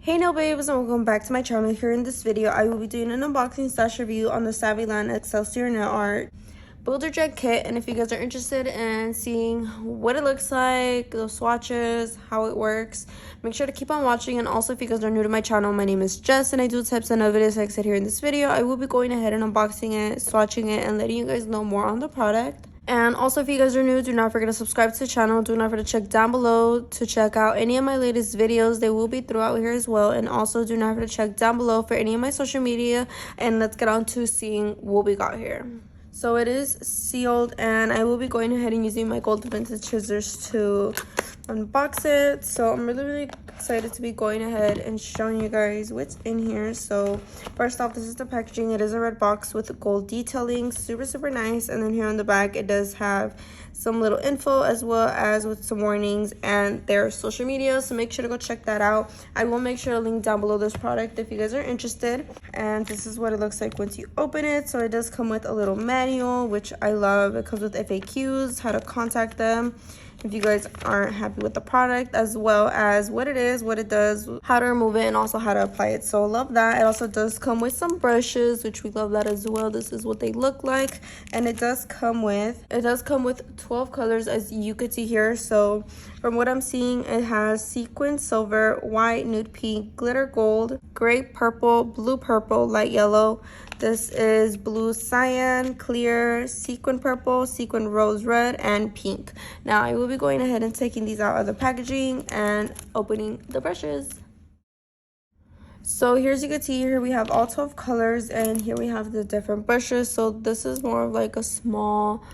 Hey nail babes, and welcome back to my channel. Here in this video I will be doing an unboxing slash review on the Saviland Excelsior Nail Art Builder Jet Kit. And if you guys are interested in seeing what it looks like, the swatches, how it works, make sure to keep on watching. And also, if you guys are new to my channel, my name is Jess and I do tips and other videos like I said here in this video. I will be going ahead and unboxing it, swatching it, and letting you guys know more on the product. And also, if you guys are new, do not forget to subscribe to the channel. Do not forget to check down below to check out any of my latest videos. They will be throughout here as well. And also, do not forget to check down below for any of my social media. And let's get on to seeing what we got here. So it is sealed, and I will be going ahead and using my gold vintage scissors to unbox it. So I'm really excited to be going ahead and showing you guys what's in here. So first off, this is the packaging. It is a red box with gold detailing, super nice. And then here on the back it does have some little info as well as with some warnings and their social media, so make sure to go check that out. I will make sure to link down below this product if you guys are interested. And this is what it looks like once you open it. So it does come with a little manual, which I love. It comes with FAQs, how to contact them if you guys aren't happy with the product, as well as what it is, what it does, how to remove it, and also how to apply it. So love that. It also does come with some brushes, which we love that as well. This is what they look like. And it does come with 12 colors, as you could see here. So from what I'm seeing, it has sequin silver, white, nude pink, glitter gold, gray purple, blue purple, light yellow. This is blue cyan, clear, sequin purple, sequin rose red, and pink. Now I will be going ahead and taking these out of the packaging and opening the brushes. So here, as you can see, here we have all 12 colors, and here we have the different brushes. So this is more of like a small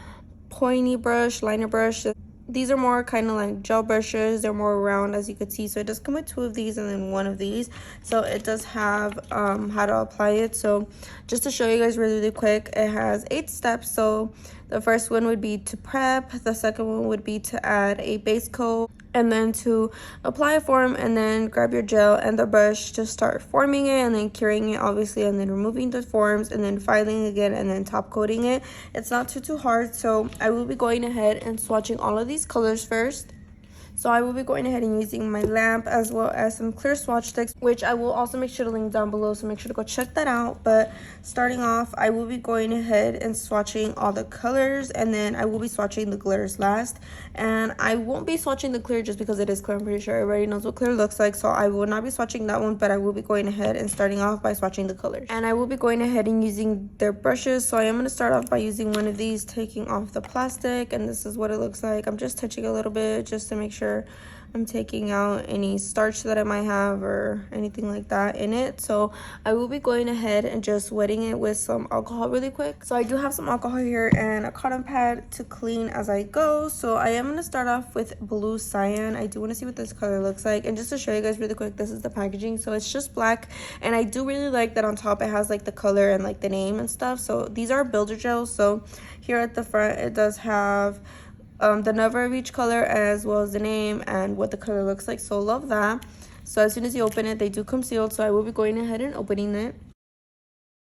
pointy brush, liner brush. These are more kind of like gel brushes. They're more round, as you could see. So it does come with 2 of these and then 1 of these. So it does have how to apply it. So just to show you guys really quick, it has 8 steps. So the first one would be to prep, the second one would be to add a base coat, and then to apply a form, and then grab your gel and the brush to start forming it, and then curing it obviously, and then removing the forms, and then filing again, and then top coating it. It's not too hard. So I will be going ahead and swatching all of these colors first. So I will be going ahead and using my lamp as well as some clear swatch sticks, which I will also make sure to link down below, so make sure to go check that out. But starting off, I will be going ahead and swatching all the colors, and then I will be swatching the glitters last. And I won't be swatching the clear just because it is clear. I'm pretty sure everybody knows what clear looks like, so I will not be swatching that one, but I will be going ahead and starting off by swatching the colors. And I will be going ahead and using their brushes. So I am going to start off by using one of these, taking off the plastic, and this is what it looks like. I'm just touching a little bit just to make sure I'm taking out any starch that I might have or anything like that in it. So I will be going ahead and just wetting it with some alcohol really quick. So I do have some alcohol here and a cotton pad to clean as I go. So I am going to start off with blue cyan. I do want to see what this color looks like. And just to show you guys really quick, this is the packaging. So it's just black, and I do really like that on top it has like the color and like the name and stuff. So these are builder gels. So here at the front it does have the number of each color as well as the name and what the color looks like. So love that. So as soon as you open it, they do come sealed. So I will be going ahead and opening it.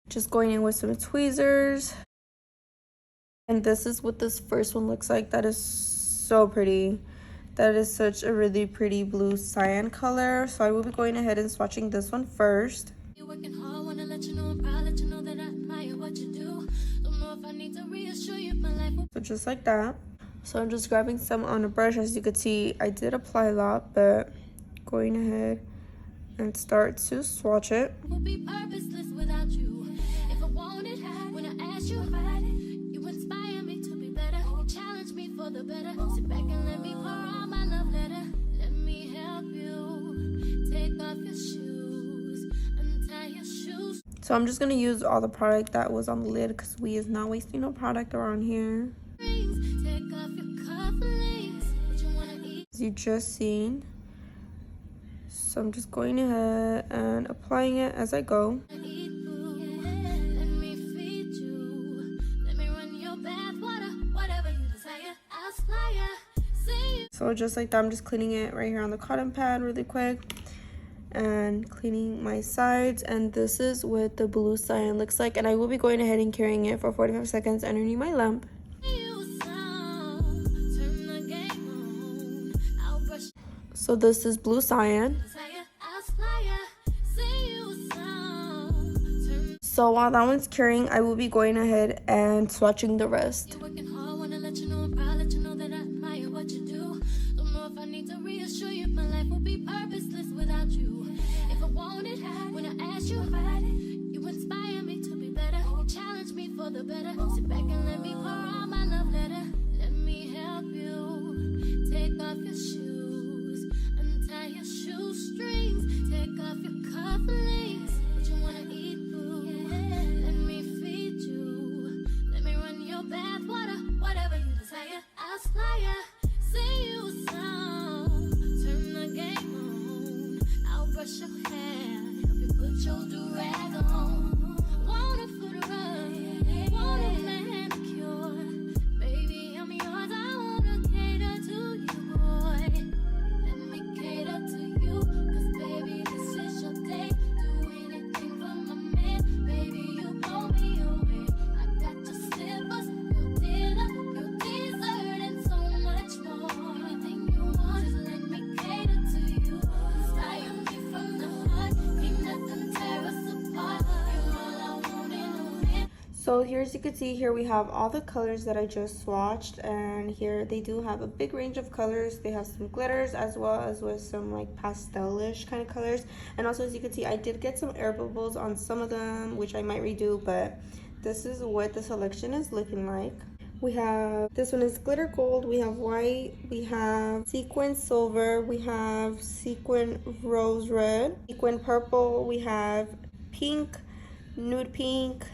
Just going in with some tweezers. And this is what this first one looks like. That is so pretty. That is such a really pretty blue cyan color. So I will be going ahead and swatching this one first. Working hard, wanna let you know I'm proud, let you know that I admire what you do. Don't know if I need to reassure you my life. So just like that. So I'm just grabbing some on a brush. As you could see, I did apply a lot, but going ahead and start to swatch it. Would be purposeless without you. If I wanted, when I asked you about it, you inspire me to be better. You challenge me for the better. Sit back and let me pour out my love letter. Let me help you. Take off your shoes, untie your shoes. So I'm just gonna use all the product that was on the lid, because we is not wasting no product around here. As you just seen. So I'm just going ahead and applying it as I go. So just like that, I'm just cleaning it right here on the cotton pad really quick and cleaning my sides. And this is what the blue cyan looks like, and I will be going ahead and carrying it for 45 seconds underneath my lamp. So this is blue cyan. So while that one's curing, I will be going ahead and swatching the rest. For the better, sit back and let me pour out my love letter. Let me help you. Take off your shoes, untie your shoestrings, take off your cufflinks. What you wanna eat, boo? Let me feed you. Let me run your bath water, whatever you desire. I'll supply ya. Sing you a song, turn the game on. I'll brush your hair, help you put your do-rag on. Want a foot rub, want a manicure. Baby, I'm yours, I wanna cater to you, boy. Let me cater to you, 'cause baby, this is your day. Do anything for my man, baby, you blow me away. I got your slippers, your dinner, your dessert, and so much more. Anything you want, just let me cater to you. Inspire me from the heart, ain't nothing tear us apart. You're all I want in a man. So here, as you can see, here we have all the colors that I just swatched, and here they do have a big range of colors. They have some glitters as well as with some like pastel-ish kind of colors. And also, as you can see, I did get some air bubbles on some of them, which I might redo, but this is what the selection is looking like. We have, this one is glitter gold, we have white, we have sequin silver, we have sequin rose red, sequin purple, we have pink, nude pink,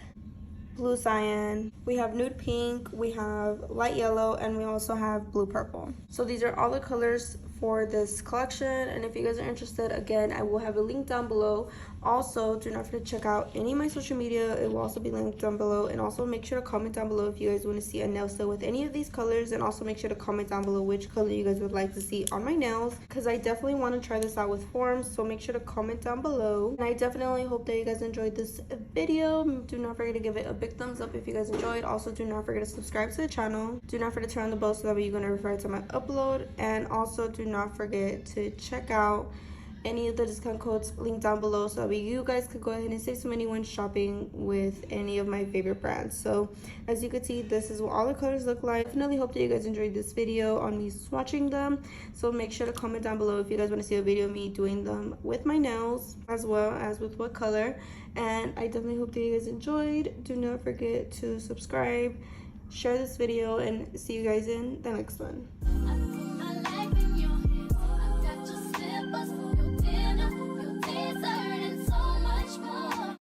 blue cyan, we have nude pink, we have light yellow, and we also have blue purple. So these are all the colors for this collection, and if you guys are interested, again, I will have a link down below. Also, do not forget to check out any of my social media. It will also be linked down below, and also make sure to comment down below if you guys want to see a nail set with any of these colors, and also make sure to comment down below which color you guys would like to see on my nails, because I definitely want to try this out with forms. So make sure to comment down below, and I definitely hope that you guys enjoyed this video. Do not forget to give it a big thumbs up if you guys enjoyed. Also, do not forget to subscribe to the channel. Do not forget to turn on the bell so that way you're going to refer to my upload, and also do not forget to check out any of the discount codes linked down below so that you guys could go ahead and save some money when shopping with any of my favorite brands. So as you can see, this is what all the colors look like. Definitely hope that you guys enjoyed this video on me swatching them. So make sure to comment down below if you guys want to see a video of me doing them with my nails as well as with what color. And I definitely hope that you guys enjoyed. Do not forget to subscribe, share this video, and see you guys in the next one.